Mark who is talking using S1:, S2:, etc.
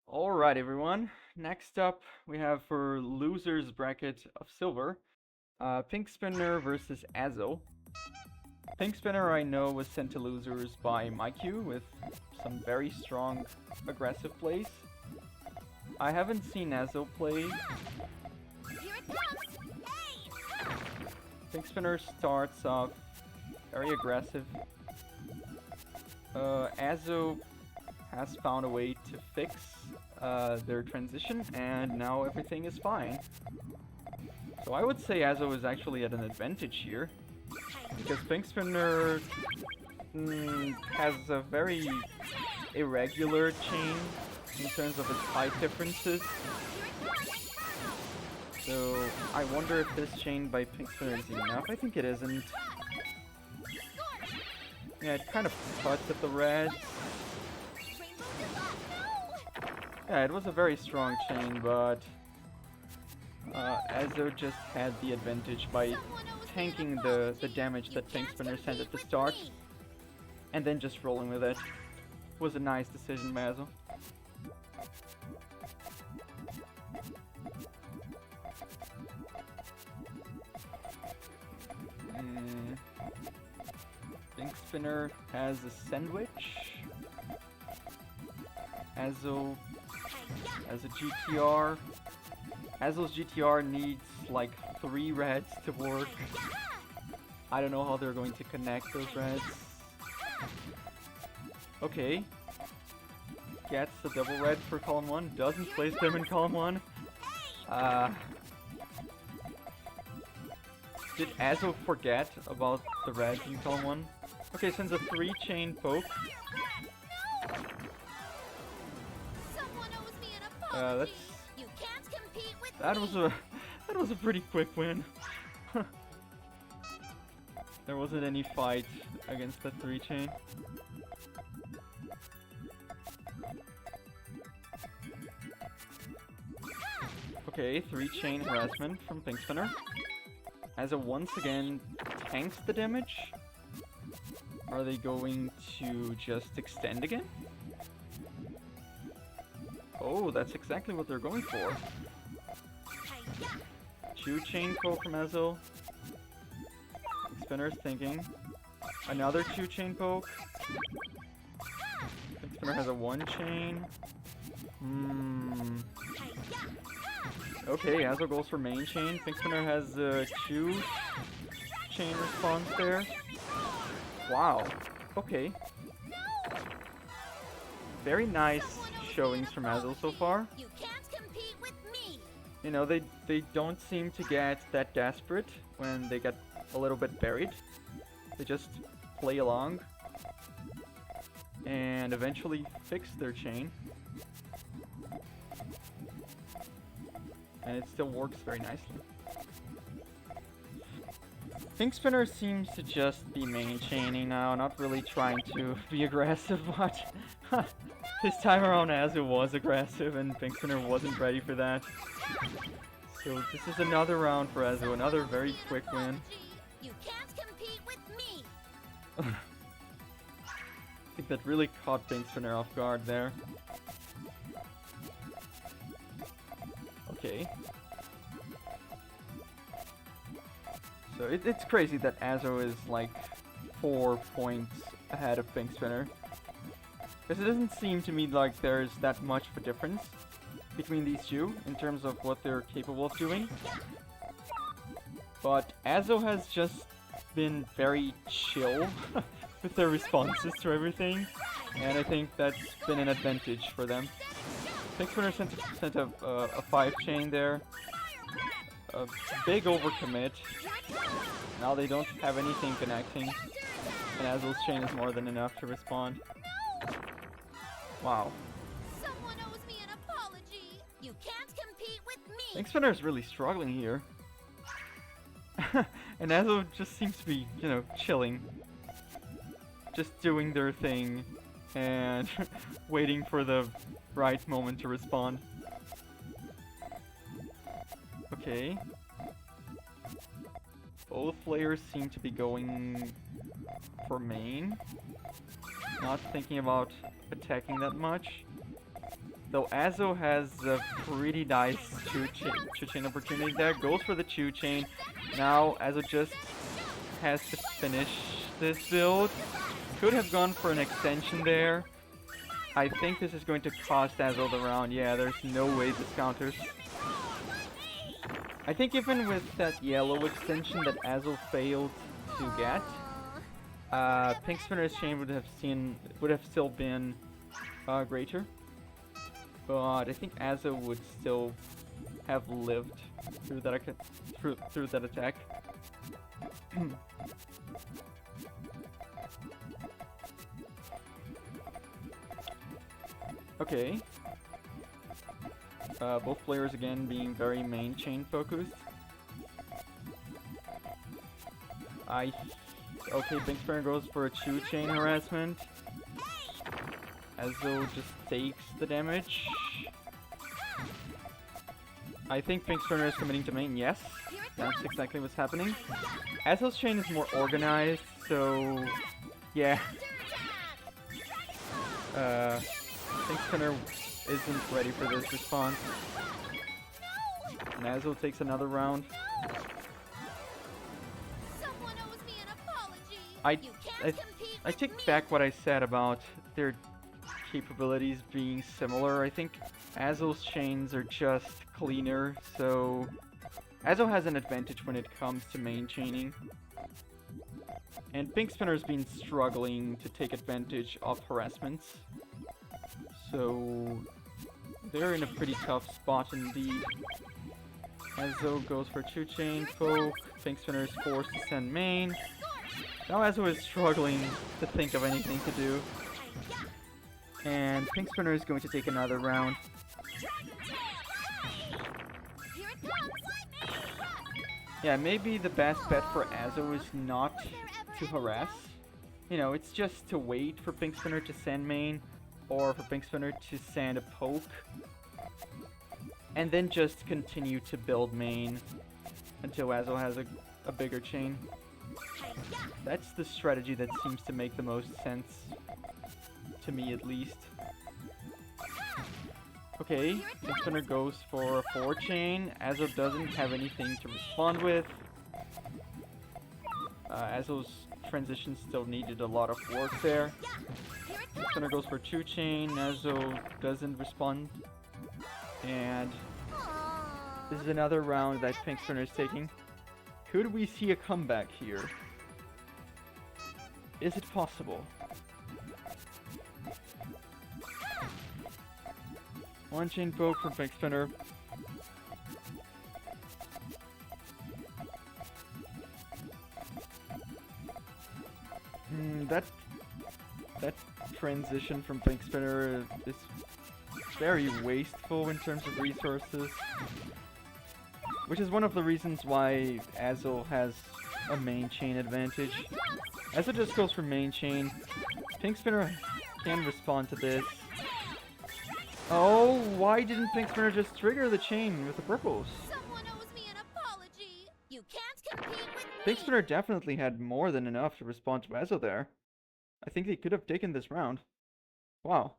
S1: Alright everyone, next up we have for loser's bracket of silver, Pink Spinner versus Azyl. Pink Spinner I know was sent to losers by MyQ with some very strong aggressive plays. I haven't seen Azyl play. Pink Spinner starts off very aggressive. Azyl has found a way to fix their transition, and now everything is fine. So I would say Azyl is actually at an advantage here, because Pink Spinner has a very irregular chain in terms of its height differences. So I wonder if this chain by Pink Spinner is enough. I think it isn't. Yeah, it kind of cuts at the red. Yeah, it was a very strong chain, but Azyl just had the advantage by tanking the damage that Pink Spinner sent at the start, and then just rolling with it. It was a nice decision by Azyl. Pink Spinner has a sandwich. Azyl has a GTR. Azyl's GTR needs like 3 reds to work. I don't know how they're going to connect those reds. Okay. Gets the double red for column 1. Doesn't place them in column 1. Did Azyl forget about the reds in column 1? Okay, sends a 3-chain poke. That was a pretty quick win. There wasn't any fight against the 3-chain. Okay, 3-chain harassment from Pink Spinner. Azyl once again tanks the damage. Are they going to just extend again? Oh, that's exactly what they're going for. 2-chain poke from Azyl. Pink Spinner's thinking. Another 2-chain poke. Pink Spinner has a 1-chain. Okay, Azyl goes for main chain. Pink Spinner has a 2-chain response there. Wow. Okay. Very nice showings from Azyl so far. You know, they don't seem to get that desperate when they get a little bit buried. They just play along and eventually fix their chain. And it still works very nicely. Pink Spinner seems to just be main chaining now, not really trying to be aggressive, but this time around Azyl was aggressive and Pink Spinner wasn't ready for that. So this is another round for Azyl, another very quick win.
S2: You can't compete with me.
S1: I think that really caught Pink Spinner off guard there. Okay. So it's crazy that Azyl is like 4 points ahead of Pink Spinner. Because it doesn't seem to me like there's that much of a difference between these two in terms of what they're capable of doing. But Azyl has just been very chill with their responses to everything, and I think that's been an advantage for them. Pink Spinner sent a 5-chain there. A big overcommit. Now they don't have anything connecting, and Azyl's chain is more than enough to respond. Wow.
S2: Someone owes me an apology. You can't compete with me.
S1: Pink Spinner is really struggling here. And Azyl just seems to be, you know, chilling. Just doing their thing and waiting for the right moment to respond. Okay. Both players seem to be going for main. Not thinking about attacking that much. though Azyl has a pretty nice two chain opportunity there. Goes for the two chain. Now Azyl just has to finish this build. Could have gone for an extension there. I think this is going to cost Azyl the round. Yeah, there's no way this counters. I think even with that yellow extension that Azyl failed to get, PinkSpinner's chain would have still been greater. But I think Azyl would still have lived through that through that attack. Okay. Both players again being very main chain focused. Okay, PinkSpinner goes for a 2-chain harassment. Azyl just takes the damage. I think PinkSpinner is committing to main, yes. That's exactly what's happening. Azyl's chain is more organized, so yeah. PinkSpinner isn't ready for this response. And Azyl takes another round. I take back what I said about their capabilities being similar. I think Azyl's chains are just cleaner, so Azyl has an advantage when it comes to main chaining. And PinkSpinner's been struggling to take advantage of harassments. So they're in a pretty tough spot indeed. Azyl goes for 2-chain poke. PinkSpinner is forced to send main. Now Azyl is struggling to think of anything to do. And PinkSpinner is going to take another round. Yeah, maybe the best bet for Azyl is not to harass. You know, it's just to wait for PinkSpinner to send main, or for PinkSpinner to send a poke. And then just continue to build main until Azyl has a bigger chain. That's the strategy that seems to make the most sense. To me, at least. Okay, PinkSpinner goes for a 4-chain. Azyl doesn't have anything to respond with. Azyl's transition still needed a lot of work there. PinkSpinner goes for 2-chain. Azyl doesn't respond. And this is another round that PinkSpinner is taking. Could we see a comeback here? Is it possible? 1-chain poke from PinkSpinner. That transition from PinkSpinner is very wasteful in terms of resources. Which is one of the reasons why Azyl has a main chain advantage. Azyl just goes for main chain. PinkSpinner can respond to this. Oh, why didn't PinkSpinner just trigger the chain with the purples?
S2: Someone owes me an apology. You can't compete with me.
S1: PinkSpinner definitely had more than enough to respond to Azyl there. I think they could have taken this round. Wow.